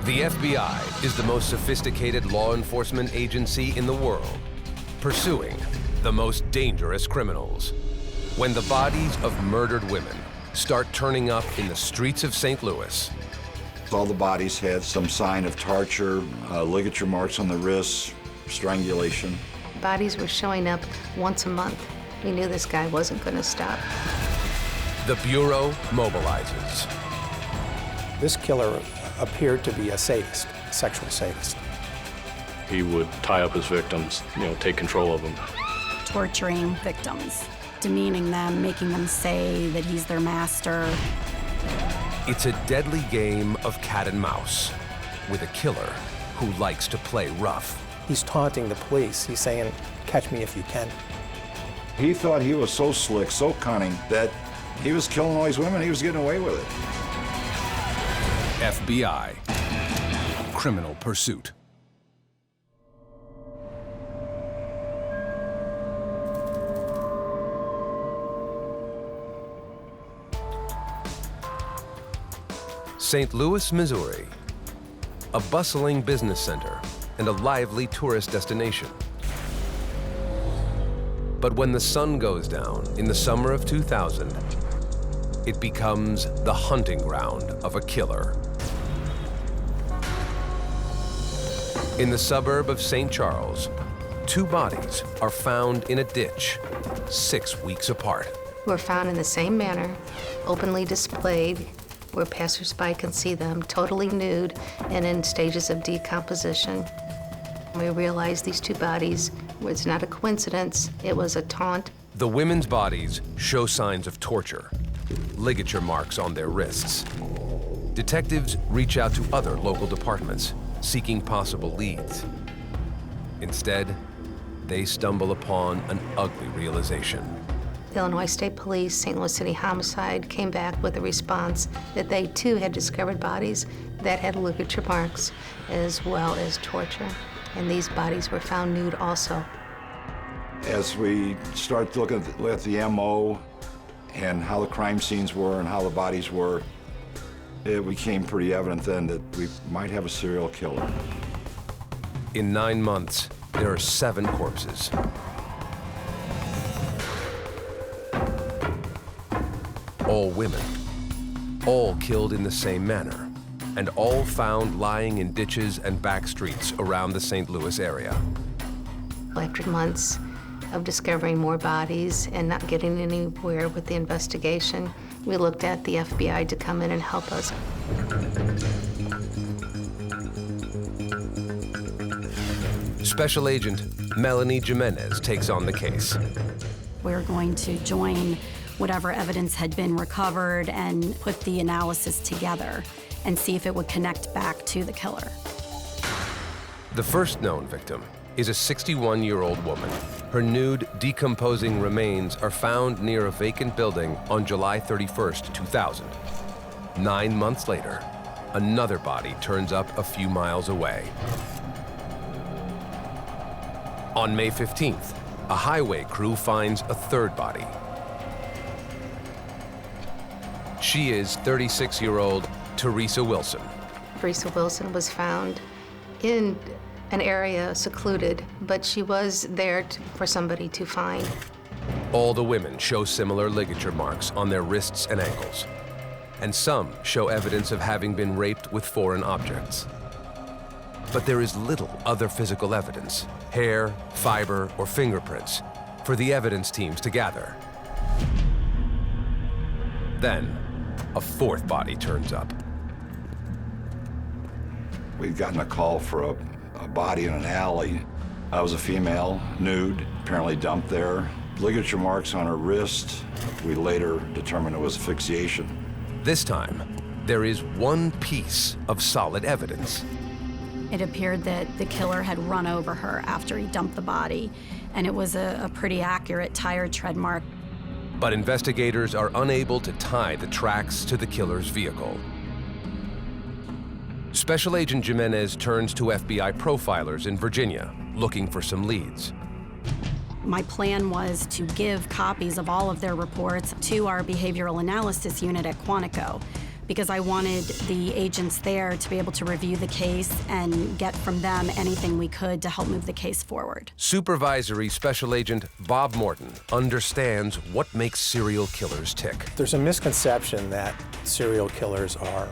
The FBI is the most sophisticated law enforcement agency in the world, pursuing the most dangerous criminals. When the bodies of murdered women start turning up in the streets of St. Louis, all the bodies had some sign of torture, ligature marks on the wrists, strangulation. Bodies were showing up once a month. We knew this guy wasn't going to stop. the Bureau mobilizes. This killer appeared to be a sadist, a sexual sadist. He would tie up his victims, take control of them. Torturing victims, demeaning them, making them say that he's their master. It's a deadly game of cat and mouse with a killer who likes to play rough. He's taunting the police. He's saying, catch me if you can. He thought he was so slick, so cunning, that he was killing all these women, he was getting away with it. FBI, Criminal Pursuit. St. Louis, Missouri, a bustling business center and a lively tourist destination. But when the sun goes down in the summer of 2000, it becomes the hunting ground of a killer. In the suburb of St. Charles, 2 bodies are found in a ditch 6 weeks apart. Were found in the same manner, openly displayed, where passersby can see them, totally nude and in stages of decomposition. We realized these 2 bodies was not a coincidence, it was a taunt. The women's bodies show signs of torture, ligature marks on their wrists. Detectives reach out to other local departments, seeking possible leads. Instead, they stumble upon an ugly realization. The Illinois State Police, St. Louis City Homicide came back with a response that they too had discovered bodies that had ligature marks as well as torture. And these bodies were found nude also. As we start looking at the MO and how the crime scenes were and how the bodies were, it became pretty evident then that we might have a serial killer. In 9 months, there are 7 corpses. All women, all killed in the same manner, and all found lying in ditches and back streets around the St. Louis area. After months of discovering more bodies and not getting anywhere with the investigation, we looked at the FBI to come in and help us. Special Agent Melanie Jimenez takes on the case. We're going to join whatever evidence had been recovered and put the analysis together and see if it would connect back to the killer. The first known victim is a 61-year-old woman. Her nude, decomposing remains are found near a vacant building on July 31st, 2000. 9 months later, another body turns up a few miles away. On May 15th, a highway crew finds a third body. She is 36-year-old Teresa Wilson. Teresa Wilson was found in an area secluded, but she was there for somebody to find. All the women show similar ligature marks on their wrists and ankles, and some show evidence of having been raped with foreign objects. But there is little other physical evidence, hair, fiber, or fingerprints, for the evidence teams to gather. Then, a fourth body turns up. We'd gotten a call for a body in an alley. It was a female, nude, apparently dumped there. Ligature marks on her wrist. We later determined it was asphyxiation. This time, there is one piece of solid evidence. It appeared that the killer had run over her after he dumped the body, and it was a pretty accurate tire tread mark. But investigators are unable to tie the tracks to the killer's vehicle. Special Agent Jimenez turns to FBI profilers in Virginia, looking for some leads. My plan was to give copies of all of their reports to our behavioral analysis unit at Quantico, because I wanted the agents there to be able to review the case and get from them anything we could to help move the case forward. Supervisory Special Agent Bob Morton understands what makes serial killers tick. There's a misconception that serial killers are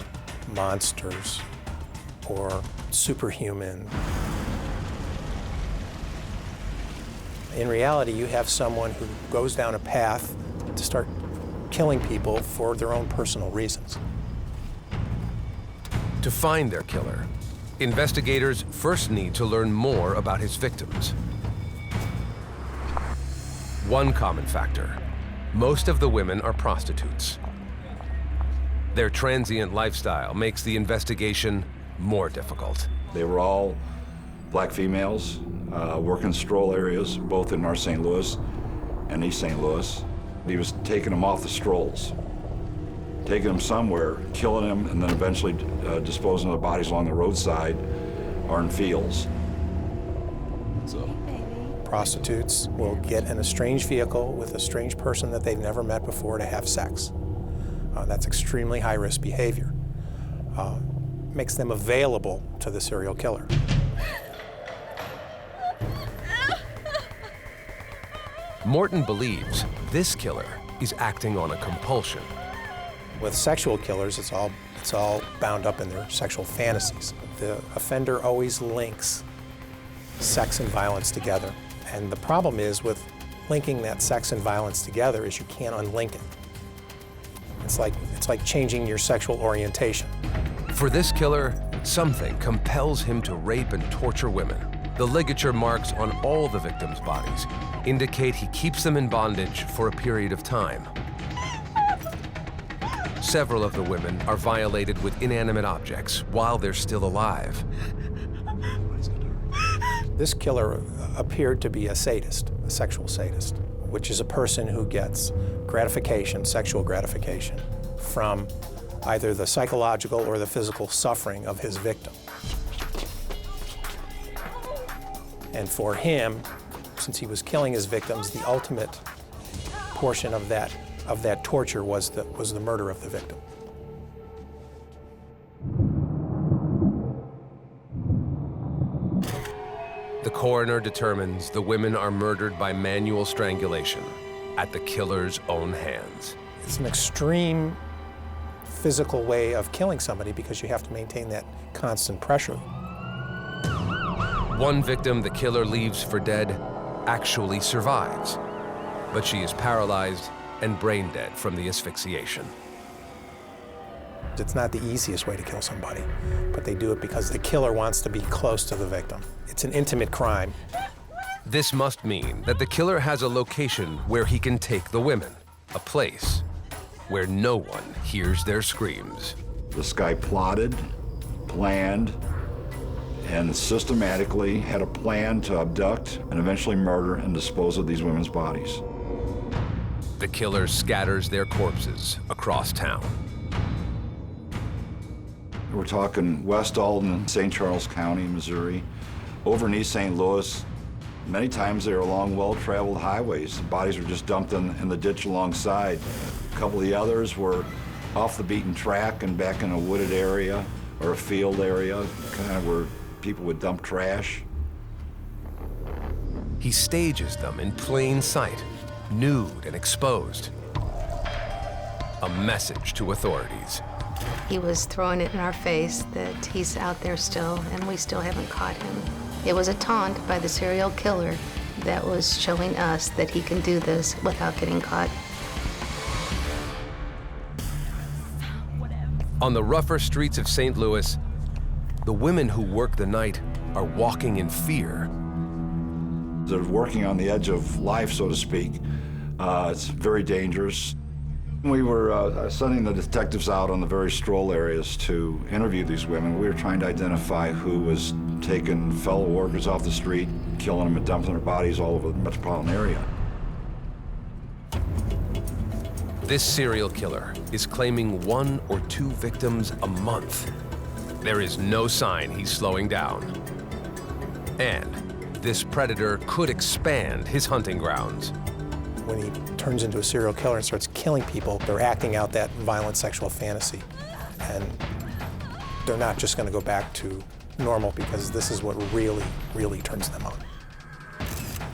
monsters or superhuman. In reality, you have someone who goes down a path to start killing people for their own personal reasons. To find their killer, investigators first need to learn more about his victims. One common factor: most of the women are prostitutes. Their transient lifestyle makes the investigation more difficult. They were all black females, working stroll areas, both in North St. Louis and East St. Louis. He was taking them off the strolls, taking them somewhere, killing them, and then eventually disposing of the bodies along the roadside or in fields. Prostitutes will get in a strange vehicle with a strange person that they've never met before to have sex. That's extremely high-risk behavior. Makes them available to the serial killer. Morton believes this killer is acting on a compulsion. With sexual killers, it's all bound up in their sexual fantasies. The offender always links sex and violence together. And the problem is with linking that sex and violence together is you can't unlink it. It's like changing your sexual orientation. For this killer, something compels him to rape and torture women. The ligature marks on all the victims' bodies indicate he keeps them in bondage for a period of time. Several of the women are violated with inanimate objects while they're still alive. This killer appeared to be a sadist, a sexual sadist, which is a person who gets gratification, sexual gratification, from either the psychological or the physical suffering of his victim. And for him, since he was killing his victims, the ultimate portion of that torture was the murder of the victim. The coroner determines the women are murdered by manual strangulation at the killer's own hands. It's an extreme physical way of killing somebody because you have to maintain that constant pressure. One victim the killer leaves for dead actually survives, but she is paralyzed and brain dead from the asphyxiation. It's not the easiest way to kill somebody, but they do it because the killer wants to be close to the victim. It's an intimate crime. This must mean that the killer has a location where he can take the women, a place where no one hears their screams. This guy plotted, planned, and systematically had a plan to abduct and eventually murder and dispose of these women's bodies. The killer scatters their corpses across town. We're talking West Alton, St. Charles County, Missouri, over in East St. Louis. Many times they were along well-traveled highways. The bodies were just dumped in the ditch alongside. A couple of the others were off the beaten track and back in a wooded area or a field area, kind of where people would dump trash. He stages them in plain sight, nude and exposed. A message to authorities. He was throwing it in our face that he's out there still, and we still haven't caught him. It was a taunt by the serial killer that was showing us that he can do this without getting caught. On the rougher streets of St. Louis, the women who work the night are walking in fear. They're working on the edge of life, so to speak. It's very dangerous. We were sending the detectives out on the very stroll areas to interview these women. We were trying to identify who was taking fellow workers off the street, killing them and dumping their bodies all over the metropolitan area. This serial killer is claiming 1 or 2 victims a month. There is no sign he's slowing down. And this predator could expand his hunting grounds. When he turns into a serial killer and starts killing people, they're acting out that violent sexual fantasy. And they're not just going to go back to normal because this is what really, really turns them on.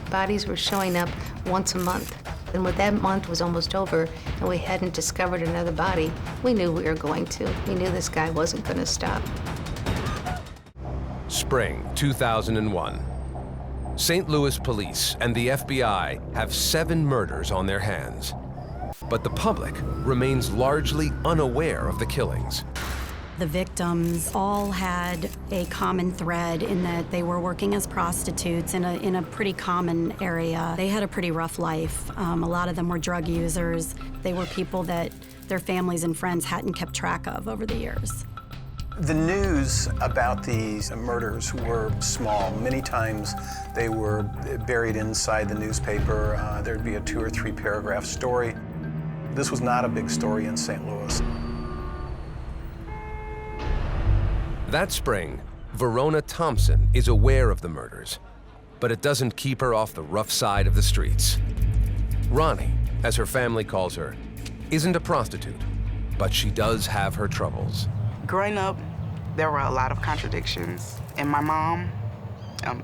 Bodies were showing up once a month. And when that month was almost over and we hadn't discovered another body, we knew we were going to. We knew this guy wasn't going to stop. Spring 2001. St. Louis police and the FBI have 7 murders on their hands. But the public remains largely unaware of the killings. The victims all had a common thread in that they were working as prostitutes in a pretty common area. They had a pretty rough life. A lot of them were drug users. They were people that their families and friends hadn't kept track of over the years. The news about these murders were small. Many times they were buried inside the newspaper. There'd be a 2 or 3 paragraph story. This was not a big story in St. Louis. That spring, Verona Thompson is aware of the murders, but it doesn't keep her off the rough side of the streets. Ronnie, as her family calls her, isn't a prostitute, but she does have her troubles. Growing up, there were a lot of contradictions in my mom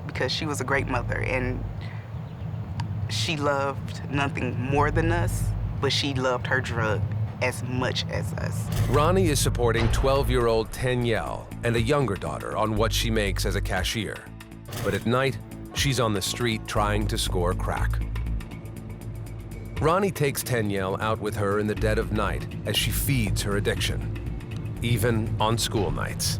because she was a great mother and she loved nothing more than us, but she loved her drug as much as us. Ronnie is supporting 12-year-old Danielle and a younger daughter on what she makes as a cashier. But at night, she's on the street trying to score crack. Ronnie takes Danielle out with her in the dead of night as she feeds her addiction, even on school nights.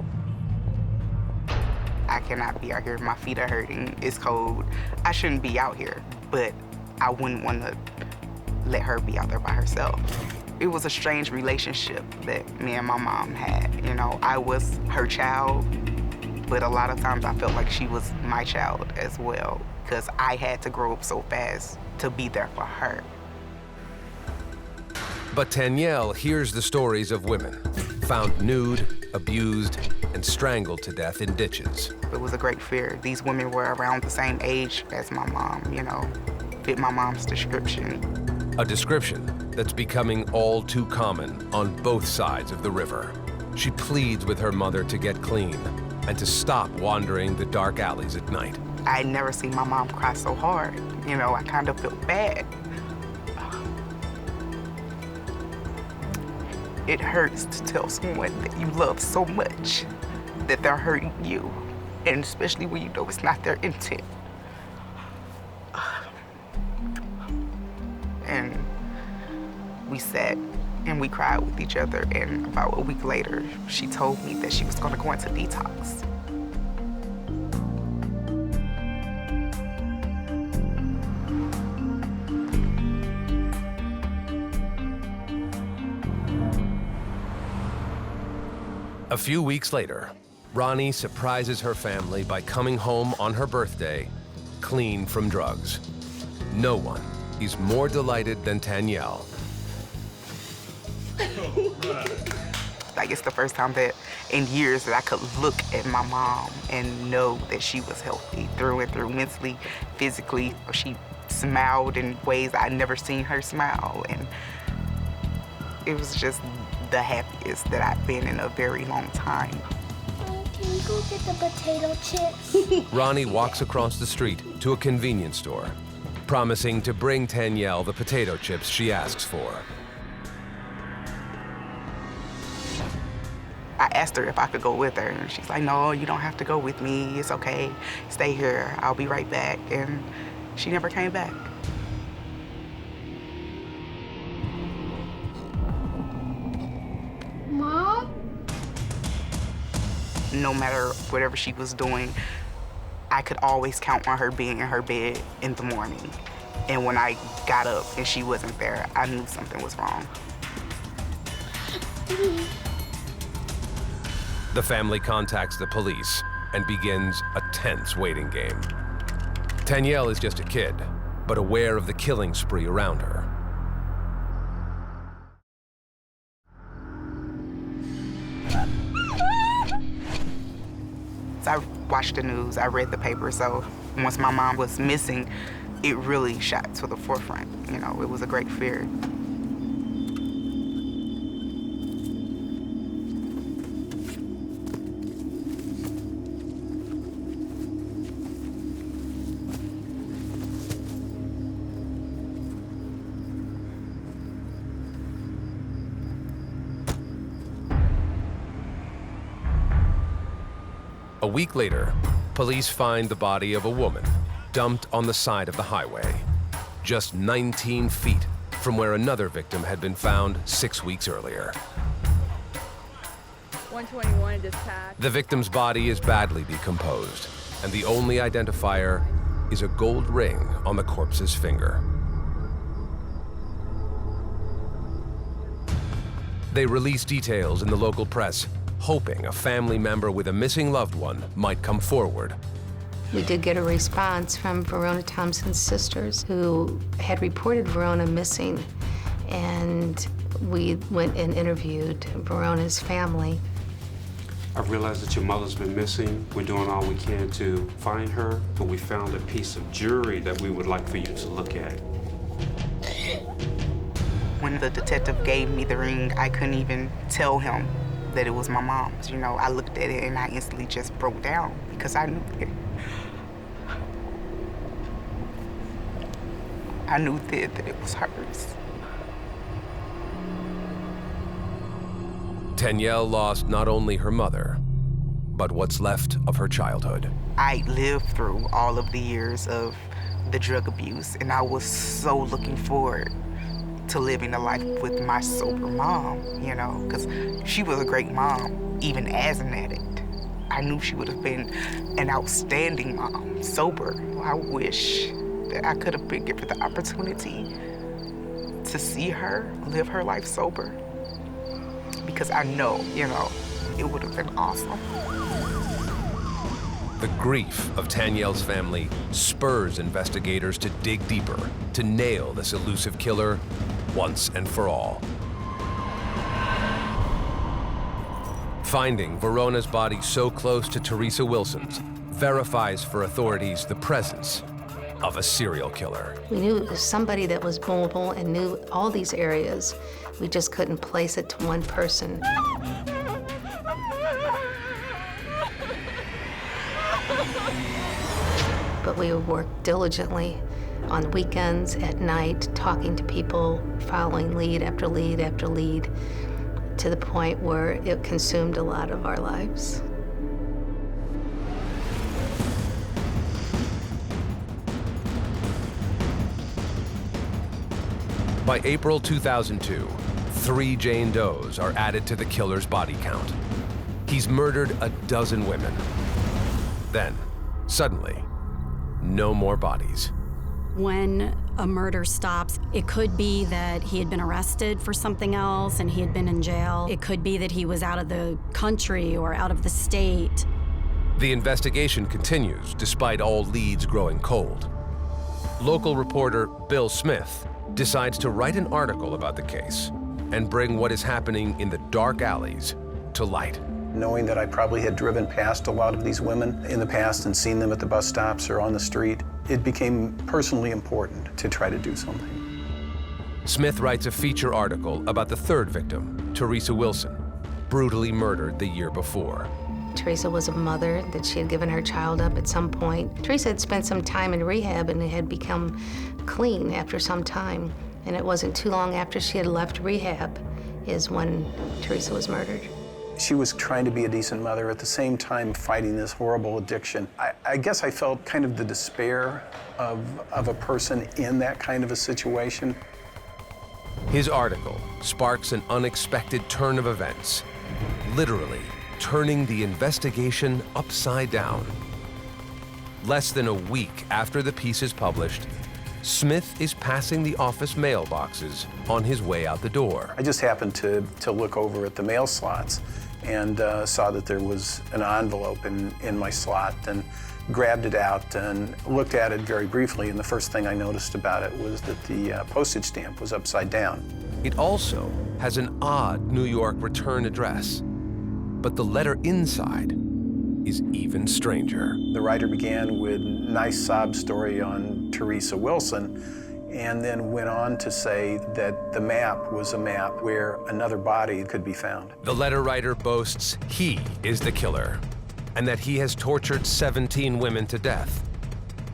I cannot be out here. My feet are hurting. It's cold. I shouldn't be out here, but I wouldn't want to let her be out there by herself. It was a strange relationship that me and my mom had. You know, I was her child, but a lot of times I felt like she was my child as well, because I had to grow up so fast to be there for her. But Danielle hears the stories of women found nude, abused, and strangled to death in ditches. It was a great fear. These women were around the same age as my mom, you know, fit my mom's description. A description that's becoming all too common on both sides of the river. She pleads with her mother to get clean and to stop wandering the dark alleys at night. I had never seen my mom cry so hard. You know, I kind of felt bad. It hurts to tell someone that you love so much that they're hurting you, and especially when you know it's not their intent. And we sat and we cried with each other, and about a week later, she told me that she was gonna go into detox. A few weeks later, Ronnie surprises her family by coming home on her birthday, clean from drugs. No one is more delighted than Danielle. Like, it's the first time that in years that I could look at my mom and know that she was healthy through and through, mentally, physically. She smiled in ways I'd never seen her smile, and it was just the happiest that I've been in a very long time. Can you go get the potato chips? Ronnie walks across the street to a convenience store, promising to bring Danielle the potato chips she asks for. I asked her if I could go with her, and she's like, no, you don't have to go with me. It's okay. Stay here. I'll be right back. And she never came back. Mom? No matter whatever she was doing, I could always count on her being in her bed in the morning. And when I got up and she wasn't there, I knew something was wrong. The family contacts the police and begins a tense waiting game. Danielle is just a kid, but aware of the killing spree around her. So I watched the news, I read the paper, so once my mom was missing, it really shot to the forefront. You know, it was a great fear. A week later, police find the body of a woman dumped on the side of the highway, just 19 feet from where another victim had been found 6 weeks earlier. 121 dispatch. The victim's body is badly decomposed, and the only identifier is a gold ring on the corpse's finger. They release details in the local press, hoping a family member with a missing loved one might come forward. We did get a response from Verona Thompson's sisters, who had reported Verona missing, and we went and interviewed Verona's family. I realize that your mother's been missing. We're doing all we can to find her, but we found a piece of jewelry that we would like for you to look at. When the detective gave me the ring, I couldn't even tell him that it was my mom's. You know, I looked at it and I instantly just broke down because I knew it. I knew then that it was hers. Danielle lost not only her mother, but what's left of her childhood. I lived through all of the years of the drug abuse, and I was so looking forward to living a life with my sober mom, you know, because she was a great mom, even as an addict. I knew she would have been an outstanding mom, sober. I wish that I could have been given the opportunity to see her live her life sober, because I know, you know, it would have been awesome. The grief of Danielle's family spurs investigators to dig deeper, to nail this elusive killer once and for all. Finding Verona's body so close to Teresa Wilson's verifies for authorities the presence of a serial killer. We knew it was somebody that was mobile and knew all these areas. We just couldn't place it to one person. But we worked diligently on weekends, at night, talking to people, following lead after lead after lead, to the point where it consumed a lot of our lives. By April 2002, 3 Jane Does are added to the killer's body count. He's murdered a dozen women. Then, suddenly, no more bodies. When a murder stops, it could be that he had been arrested for something else and he had been in jail. It could be that he was out of the country or out of the state. The investigation continues despite all leads growing cold. Local reporter Bill Smith decides to write an article about the case and bring what is happening in the dark alleys to light. Knowing that I probably had driven past a lot of these women in the past and seen them at the bus stops or on the street, it became personally important to try to do something. Smith writes a feature article about the third victim, Teresa Wilson, brutally murdered the year before. Teresa was a mother that she had given her child up at some point. Teresa had spent some time in rehab and had become clean after some time. And it wasn't too long after she had left rehab is when Teresa was murdered. She was trying to be a decent mother, at the same time fighting this horrible addiction. I guess I felt kind of the despair of a person in that kind of a situation. His article sparks an unexpected turn of events, literally turning the investigation upside down. Less than a week after the piece is published, Smith is passing the office mailboxes on his way out the door. I just happened to look over at the mail slots and saw that there was an envelope in my slot, and grabbed it out and looked at it very briefly, and the first thing I noticed about it was that the postage stamp was upside down. It also has an odd New York return address, but the letter inside is even stranger. The writer began with a nice sob story on Teresa Wilson, and then went on to say that the map was a map where another body could be found. The letter writer boasts he is the killer, and that he has tortured 17 women to death.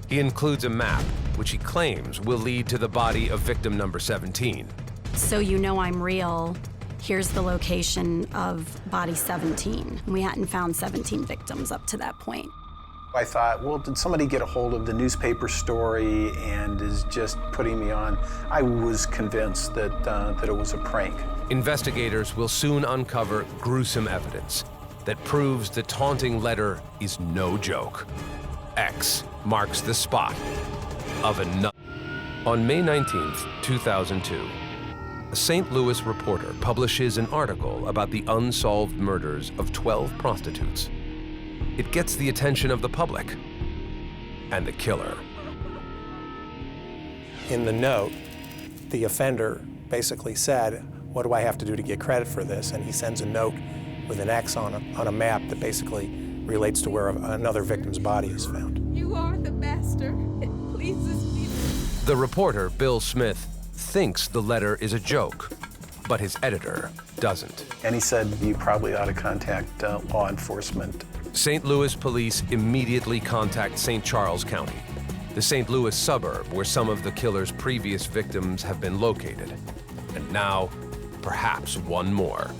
He includes a map, which he claims will lead to the body of victim number 17. So you know I'm real. here's the location of body 17. We hadn't found 17 victims up to that point. I thought, well, did somebody get a hold of the newspaper story and is just putting me on? I was convinced that it was a prank. Investigators will soon uncover gruesome evidence that proves the taunting letter is no joke. X marks the spot of another. On May 19th, 2002, a St. Louis reporter publishes an article about the unsolved murders of 12 prostitutes. It gets the attention of the public and the killer. In the note, the offender basically said, what do I have to do to get credit for this? And he sends a note with an X on a map that basically relates to where another victim's body is found. You are the master. It pleases me. The reporter, Bill Smith, thinks the letter is a joke, but his editor doesn't. And he said, you probably ought to contact law enforcement. St. Louis police immediately contact St. Charles County, the St. Louis suburb where some of the killer's previous victims have been located. And now, perhaps one more.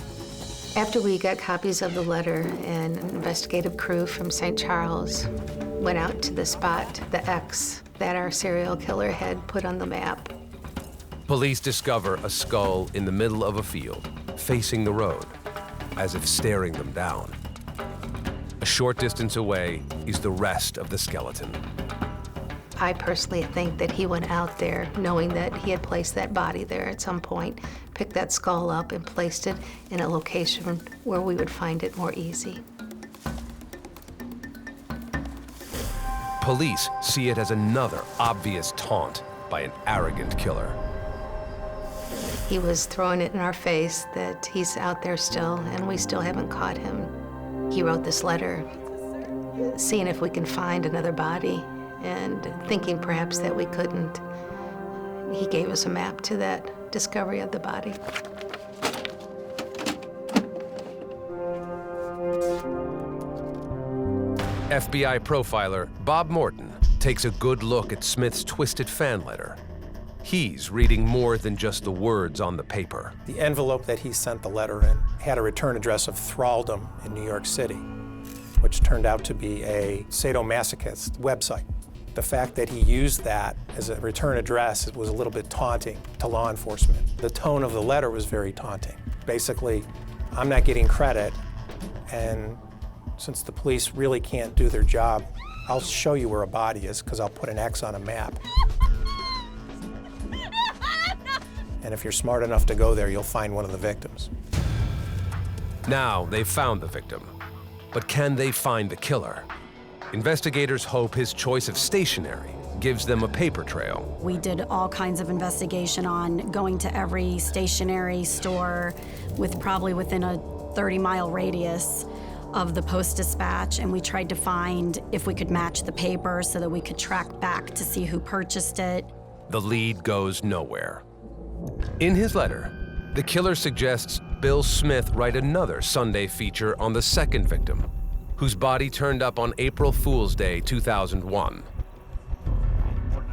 After we got copies of the letter, an investigative crew from St. Charles went out to the spot, the X, that our serial killer had put on the map. Police discover a skull in the middle of a field, facing the road, as if staring them down. A short distance away is the rest of the skeleton. I personally think that he went out there knowing that he had placed that body there at some point, picked that skull up and placed it in a location where we would find it more easy. Police see it as another obvious taunt by an arrogant killer. He was throwing it in our face that he's out there still and we still haven't caught him. He wrote this letter, seeing if we can find another body and thinking perhaps that we couldn't. He gave us a map to that discovery of the body. FBI profiler Bob Morton takes a good look at Smith's twisted fan letter. He's reading more than just the words on the paper. The envelope that he sent the letter in had a return address of thraldom in New York City, which turned out to be a sadomasochist website. The fact that he used that as a return address was a little bit taunting to law enforcement. The tone of the letter was very taunting. Basically, I'm not getting credit, and since the police really can't do their job, I'll show you where a body is because I'll put an X on a map. And if you're smart enough to go there, you'll find one of the victims. Now they've found the victim, but can they find the killer? Investigators hope his choice of stationery gives them a paper trail. We did all kinds of investigation on going to every stationery store probably within a 30-mile radius of the Post-Dispatch, and we tried to find if we could match the paper so that we could track back to see who purchased it. The lead goes nowhere. In his letter, the killer suggests Bill Smith write another Sunday feature on the second victim, whose body turned up on April Fool's Day 2001.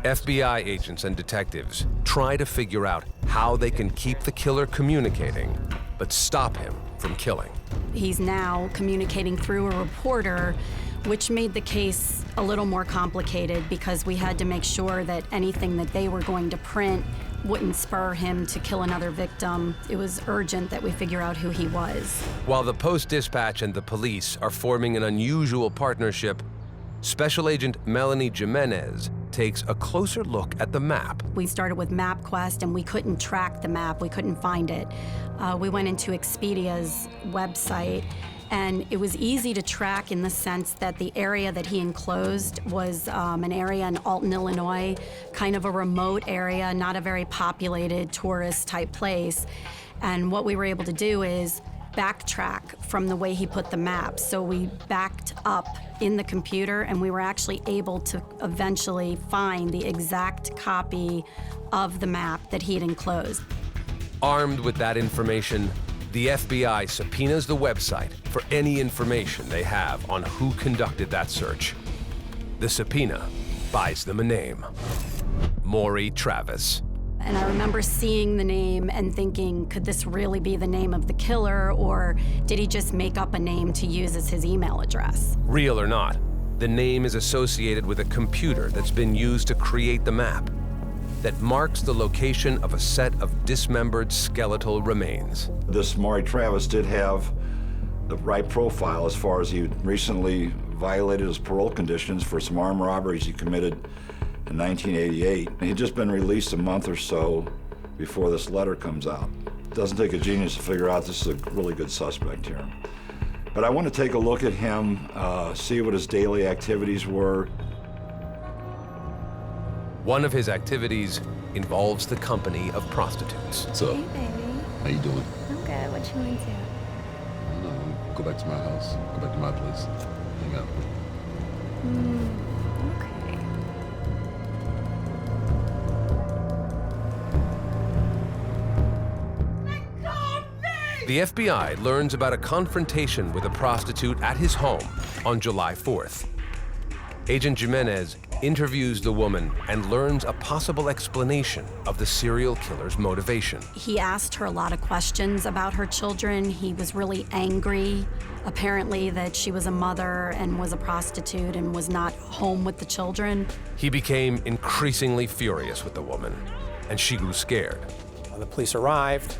FBI agents and detectives try to figure out how they can keep the killer communicating, but stop him from killing. He's now communicating through a reporter, which made the case a little more complicated because we had to make sure that anything that they were going to print wouldn't spur him to kill another victim. It was urgent that we figure out who he was. While the Post-Dispatch and the police are forming an unusual partnership, Special Agent Melanie Jimenez takes a closer look at the map. We started with MapQuest and we couldn't track the map, we couldn't find it. We went into Expedia's website, and it was easy to track in the sense that the area that he enclosed was an area in Alton, Illinois, kind of a remote area, not a very populated tourist type place. And what we were able to do is backtrack from the way he put the map. So we backed up in the computer and we were actually able to eventually find the exact copy of the map that he had enclosed. Armed with that information, the FBI subpoenas the website for any information they have on who conducted that search. The subpoena buys them a name: Mory Travis. And I remember seeing the name and thinking, could this really be the name of the killer, or did he just make up a name to use as his email address? Real or not, the name is associated with a computer that's been used to create the map that marks the location of a set of dismembered skeletal remains. This Mory Travis did have the right profile as far as he recently violated his parole conditions for some armed robberies he committed in 1988. He'd just been released a month or so before this letter comes out. It doesn't take a genius to figure out this is a really good suspect here. But I want to take a look at him, see what his daily activities were. One of his activities involves the company of prostitutes. What's up? Hey, baby. How you doing? I'm good. What you into? I don't know. Go back to my house. Go back to my place. Hang out. Okay. The FBI learns about a confrontation with a prostitute at his home on July 4th. Agent Jimenez interviews the woman and learns a possible explanation of the serial killer's motivation. He asked her a lot of questions about her children. He was really angry, apparently, that she was a mother and was a prostitute and was not home with the children. He became increasingly furious with the woman, and she grew scared. The police arrived,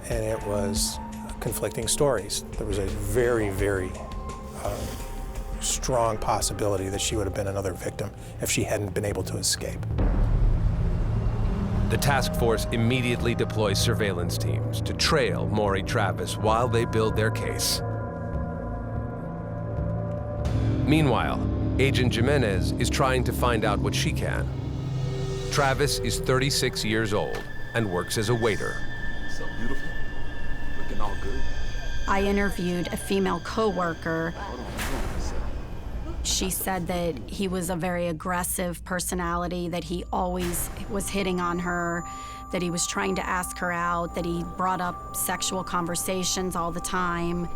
and it was conflicting stories. There was a very, very strong possibility that she would have been another victim if she hadn't been able to escape. The task force immediately deploys surveillance teams to trail Mory Travis while they build their case. Meanwhile, Agent Jimenez is trying to find out what she can. Travis is 36 years old and works as a waiter. So beautiful. Looking all good. I interviewed a female coworker. She said that he was a very aggressive personality, that he always was hitting on her, that he was trying to ask her out, that he brought up sexual conversations all the time.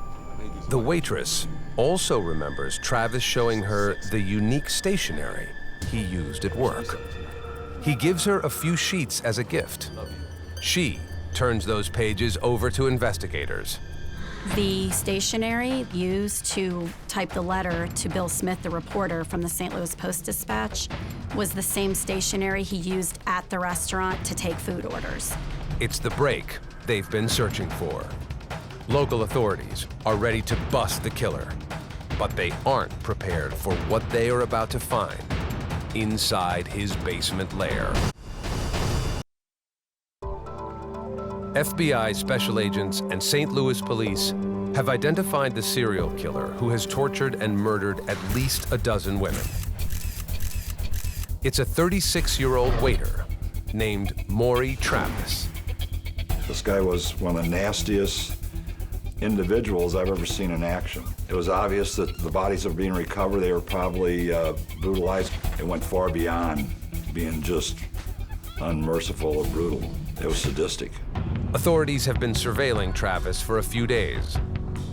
The waitress also remembers Travis showing her the unique stationery he used at work. He gives her a few sheets as a gift. She turns those pages over to investigators. The stationery used to type the letter to Bill Smith, the reporter from the St. Louis Post-Dispatch, was the same stationery he used at the restaurant to take food orders. It's the break they've been searching for. Local authorities are ready to bust the killer, but they aren't prepared for what they are about to find inside his basement lair. FBI special agents and St. Louis police have identified the serial killer who has tortured and murdered at least a dozen women. It's a 36-year-old waiter named Mory Travis. This guy was one of the nastiest individuals I've ever seen in action. It was obvious that the bodies that were being recovered, they were probably brutalized. It went far beyond being just unmerciful or brutal. It was sadistic. Authorities have been surveilling Travis for a few days,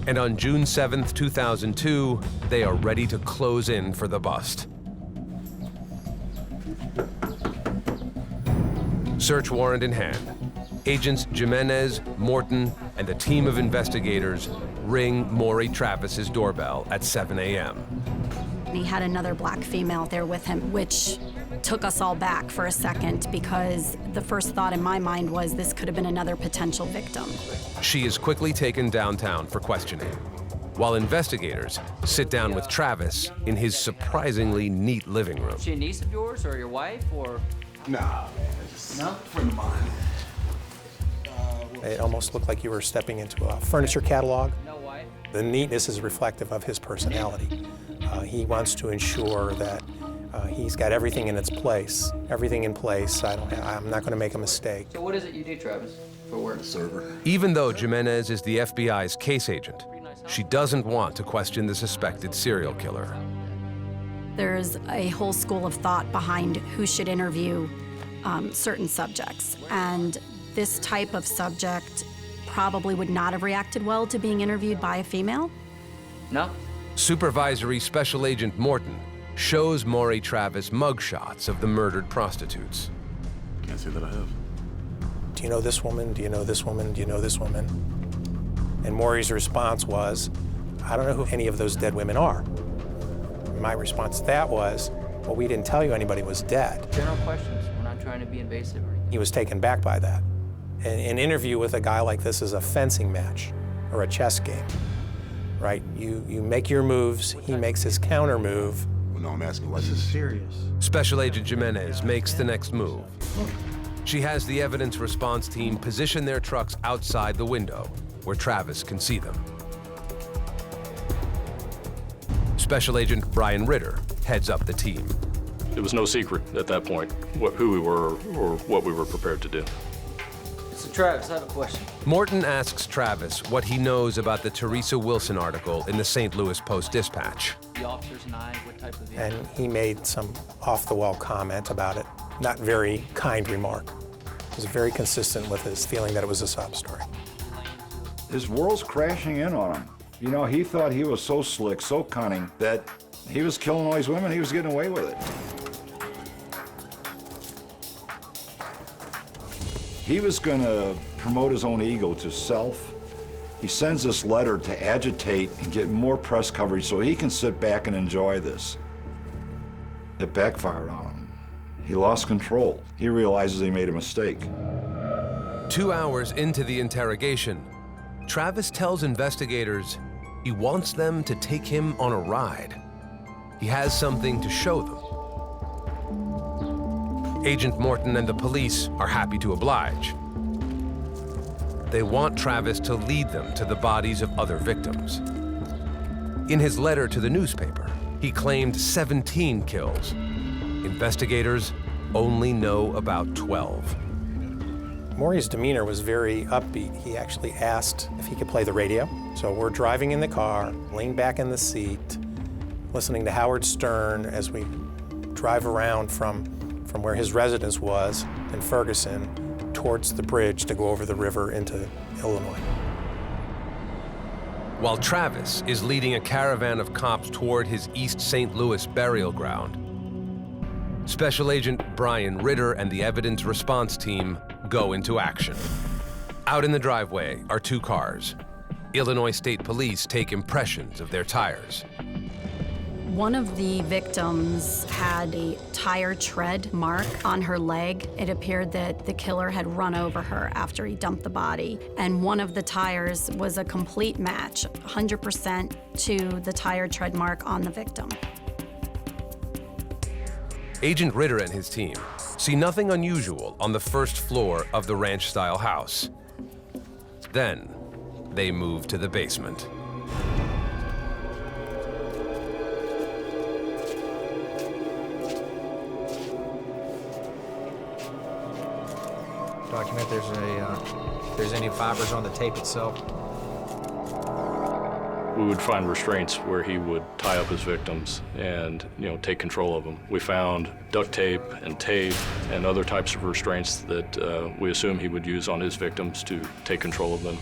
and on June 7th, 2002, they are ready to close in for the bust. Search warrant in hand, Agents Jimenez, Morton, and a team of investigators ring Mory Travis's doorbell at 7 a.m. He had another black female there with him, which took us all back for a second because the first thought in my mind was this could have been another potential victim. She is quickly taken downtown for questioning, while investigators sit down with Travis in his surprisingly neat living room. Is she a niece of yours or your wife or? Nah, man, just a friend of mine. It almost looked like you were stepping into a furniture catalog. No wife? The neatness is reflective of his personality. He wants to ensure that he's got everything in its place, everything in place. I'm not going to make a mistake. So what is it you do, Travis, for work? Server. Even though Jimenez is the FBI's case agent, she doesn't want to question the suspected serial killer. There's a whole school of thought behind who should interview certain subjects, and this type of subject probably would not have reacted well to being interviewed by a female. No? Supervisory Special Agent Morton shows Mory Travis mugshots of the murdered prostitutes. Can't say that I have. do you know this woman? Do you know this woman? Do you know this woman? And Mory's response was, I don't know who any of those dead women are. My response to that was, well, we didn't tell you anybody was dead. General questions. We're not trying to be invasive or anything. He was taken back by that. An interview with a guy like this is a fencing match or a chess game, right? You make your moves, he makes his counter move. Well, no, I'm asking why this is serious. Special Agent Jimenez makes the next move. She has the evidence response team position their trucks outside the window where Travis can see them. Special Agent Brian Ritter heads up the team. It was no secret at that point who we were or what we were prepared to do. So Travis, I have a question. Morton asks Travis what he knows about the Teresa Wilson article in the St. Louis Post-Dispatch. The officers and I, what type of vehicle? And he made some off-the-wall comment about it. Not very kind remark. It was very consistent with his feeling that it was a sob story. His world's crashing in on him. You know, he thought he was so slick, so cunning, that he was killing all these women, he was getting away with it. He was gonna promote his own ego to self. He sends this letter to agitate and get more press coverage so he can sit back and enjoy this. It backfired on him. He lost control. He realizes he made a mistake. 2 hours into the interrogation, Travis tells investigators he wants them to take him on a ride. He has something to show them. Agent Morton and the police are happy to oblige. They want Travis to lead them to the bodies of other victims. In his letter to the newspaper, he claimed 17 kills. Investigators only know about 12. Mory's demeanor was very upbeat. He actually asked if he could play the radio. So we're driving in the car, leaned back in the seat, listening to Howard Stern as we drive around from where his residence was in Ferguson towards the bridge to go over the river into Illinois. While Travis is leading a caravan of cops toward his East St. Louis burial ground, Special Agent Brian Ritter and the evidence response team go into action. Out in the driveway are 2 cars. Illinois State Police take impressions of their tires. One of the victims had a tire tread mark on her leg. It appeared that the killer had run over her after he dumped the body. And one of the tires was a complete match, 100% to the tire tread mark on the victim. Agent Ritter and his team see nothing unusual on the first floor of the ranch-style house. Then, they move to the basement. Document if there's any fibers on the tape itself. We would find restraints where he would tie up his victims and, take control of them. We found duct tape and tape and other types of restraints that we assume he would use on his victims to take control of them.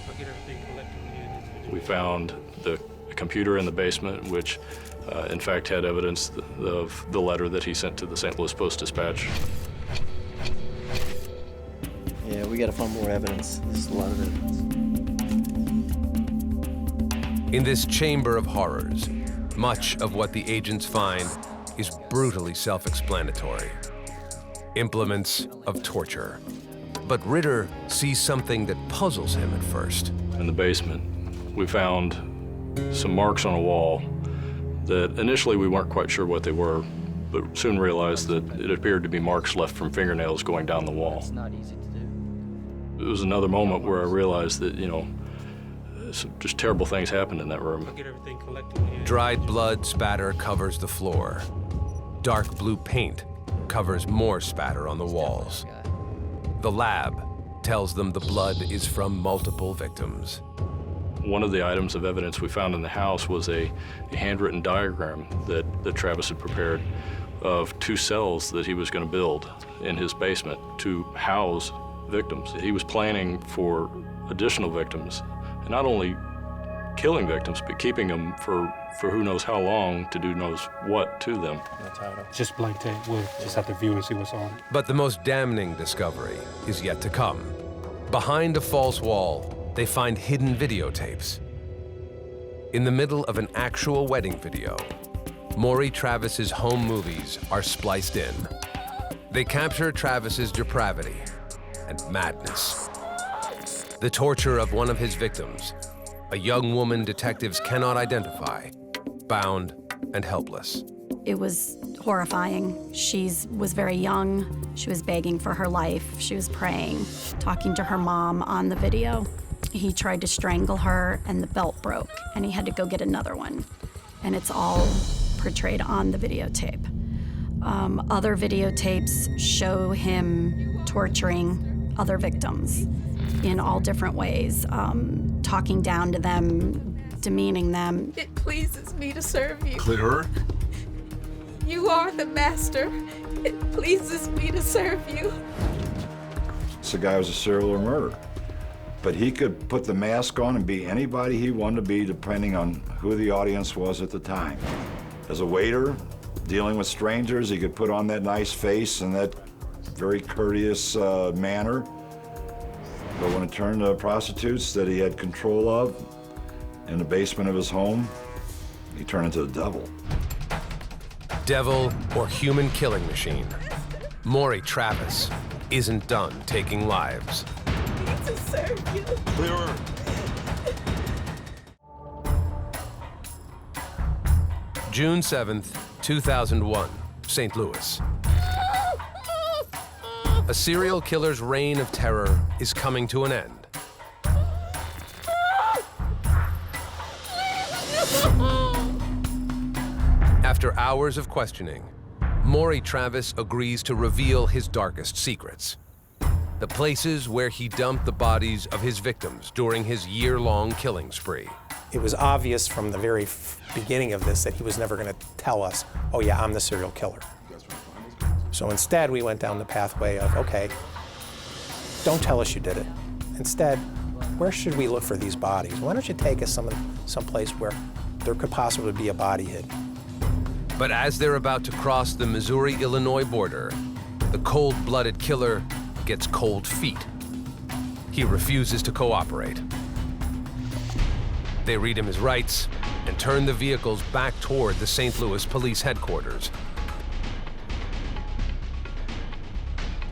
We found the computer in the basement, which in fact had evidence of the letter that he sent to the St. Louis Post-Dispatch. Yeah, we gotta find more evidence. This is a lot of evidence. In this chamber of horrors, much of what the agents find is brutally self-explanatory. Implements of torture. But Ritter sees something that puzzles him at first. In the basement, we found some marks on a wall that initially we weren't quite sure what they were, but soon realized that it appeared to be marks left from fingernails going down the wall. It's not easy to do. It was another moment where I realized that, some just terrible things happened in that room. Dried blood spatter covers the floor. Dark blue paint covers more spatter on the walls. The lab tells them the blood is from multiple victims. One of the items of evidence we found in the house was a handwritten diagram that Travis had prepared of 2 cells that he was going to build in his basement to house victims. He was planning for additional victims, and not only killing victims, but keeping them for who knows how long to do knows what to them. Just blank tape. We'll just have to view and see what's on it. But the most damning discovery is yet to come. Behind a false wall, they find hidden videotapes. In the middle of an actual wedding video, Mory Travis's home movies are spliced in. They capture Travis's depravity and madness. The torture of one of his victims, a young woman detectives cannot identify, bound and helpless. It was horrifying. She was very young. She was begging for her life. She was praying, talking to her mom on the video. He tried to strangle her and the belt broke and he had to go get another one. And it's all portrayed on the videotape. Other videotapes show him torturing other victims in all different ways, talking down to them, demeaning them. It pleases me to serve you. Clearer? You are the master. It pleases me to serve you. This guy was a serial murderer. But he could put the mask on and be anybody he wanted to be, depending on who the audience was at the time. As a waiter, dealing with strangers, he could put on that nice face and that very courteous manner. But when it turned to prostitutes that he had control of in the basement of his home, he turned into the devil. Devil or human killing machine, Mory Travis isn't done taking lives. To serve you. Clearer. June 7th, 2001, St. Louis. A serial killer's reign of terror is coming to an end. After hours of questioning, Mory Travis agrees to reveal his darkest secrets. The places where he dumped the bodies of his victims during his year-long killing spree. It was obvious from the very beginning of this that he was never going to tell us, oh yeah, I'm the serial killer. So instead, we went down the pathway of, okay, don't tell us you did it. Instead, where should we look for these bodies? Why don't you take us someplace where there could possibly be a body hidden? But as they're about to cross the Missouri-Illinois border, the cold-blooded killer gets cold feet. He refuses to cooperate. They read him his rights and turn the vehicles back toward the St. Louis police headquarters.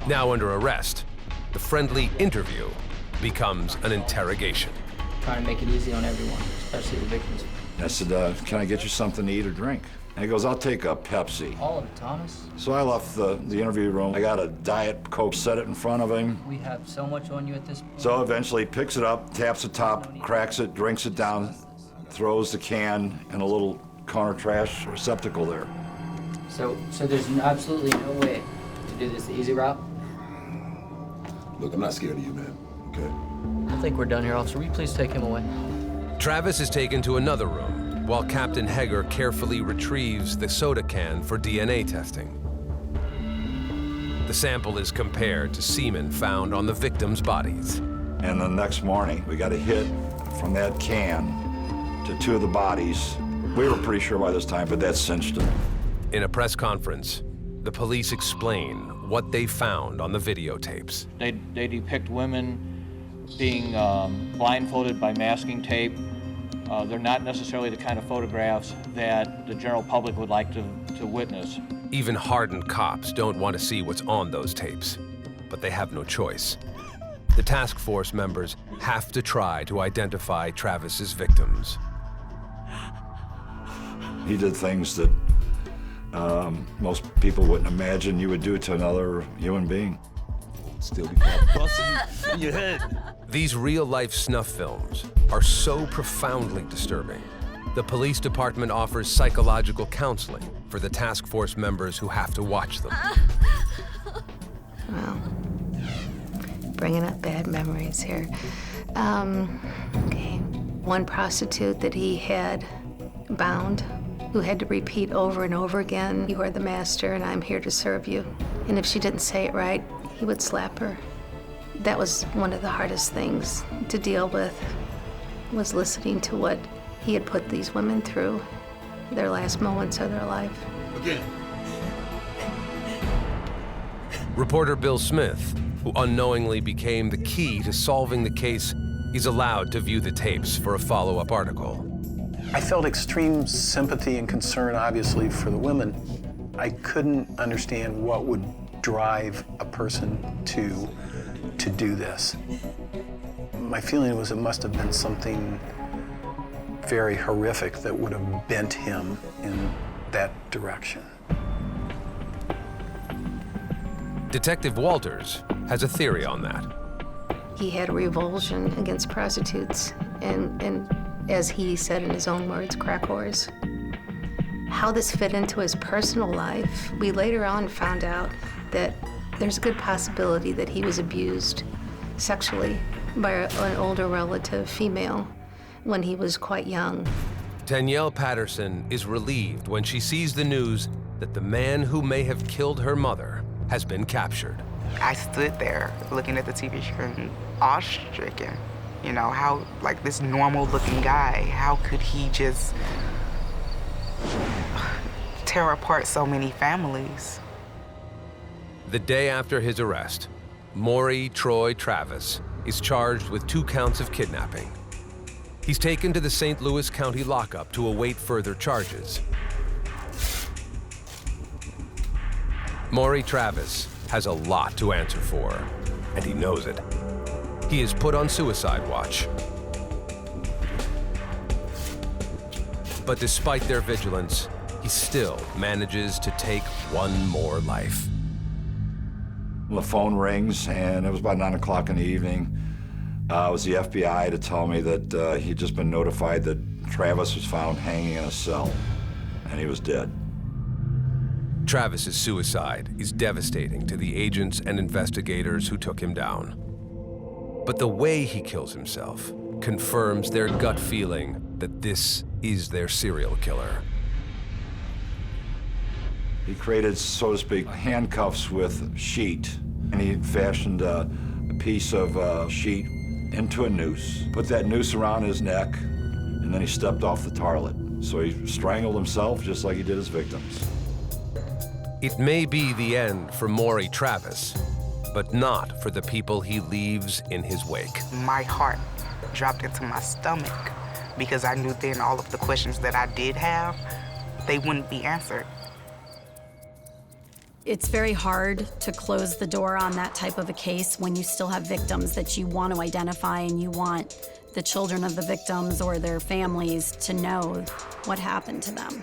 Now under arrest, the friendly interview becomes an interrogation. Trying to make it easy on everyone, especially the victims. I said, can I get you something to eat or drink? And he goes, I'll take a Pepsi. All of it, Thomas. So I left the interview room. I got a Diet Coke, set it in front of him. We have so much on you at this point. So eventually he picks it up, taps the top, cracks it, drinks it down, throws the can in a little corner trash receptacle there. So there's absolutely no way to do this the easy route? Look, I'm not scared of you, man, okay? I think we're done here, officer. Will you please take him away? Travis is taken to another room while Captain Hager carefully retrieves the soda can for DNA testing. The sample is compared to semen found on the victims' bodies. And the next morning, we got a hit from that can to two of the bodies. We were pretty sure by this time, but that cinched it. In a press conference, the police explain what they found on the videotapes. They depict women being blindfolded by masking tape. They're not necessarily the kind of photographs that the general public would like to witness. Even hardened cops don't want to see what's on those tapes, but they have no choice. The task force members have to try to identify Travis's victims. He did things that most people wouldn't imagine you would do to another human being. Still be busting in your head. These real-life snuff films are so profoundly disturbing. The police department offers psychological counseling for the task force members who have to watch them. Well, bringing up bad memories here. Okay. One prostitute that he had bound, who had to repeat over and over again, "You are the master and I'm here to serve you." And if she didn't say it right, he would slap her. That was one of the hardest things to deal with, was listening to what he had put these women through, their last moments of their life. Again. Reporter Bill Smith who unknowingly became the key to solving the case, is allowed to view the tapes for a follow-up article. I felt extreme sympathy and concern, obviously, for the women. I couldn't understand what would drive a person to do this. My feeling was it must have been something very horrific that would have bent him in that direction. Detective Walters has a theory on that. He had a revulsion against prostitutes and as he said in his own words, crack whores. How this fit into his personal life, we later on found out that there's a good possibility that he was abused sexually by an older relative, female, when he was quite young. Danielle Patterson is relieved when she sees the news that the man who may have killed her mother has been captured. I stood there looking at the TV screen, awe-stricken. You know, how, like, this normal-looking guy, how could he just tear apart so many families? The day after his arrest, Mory Travis is charged with 2 counts of kidnapping. He's taken to the St. Louis County lockup to await further charges. Mory Travis has a lot to answer for, and he knows it. He is put on suicide watch. But despite their vigilance, he still manages to take one more life. The phone rings, and it was about 9 o'clock in the evening. It was the FBI to tell me that he'd just been notified that Travis was found hanging in a cell, and he was dead. Travis's suicide is devastating to the agents and investigators who took him down. But the way he kills himself confirms their gut feeling that this is their serial killer. He created, so to speak, handcuffs with sheet, and he fashioned a piece of sheet into a noose, put that noose around his neck, and then he stepped off the tarlet. So he strangled himself just like he did his victims. It may be the end for Mory Travis, but not for the people he leaves in his wake. My heart dropped into my stomach because I knew then all of the questions that I did have, they wouldn't be answered. It's very hard to close the door on that type of a case when you still have victims that you want to identify and you want the children of the victims or their families to know what happened to them.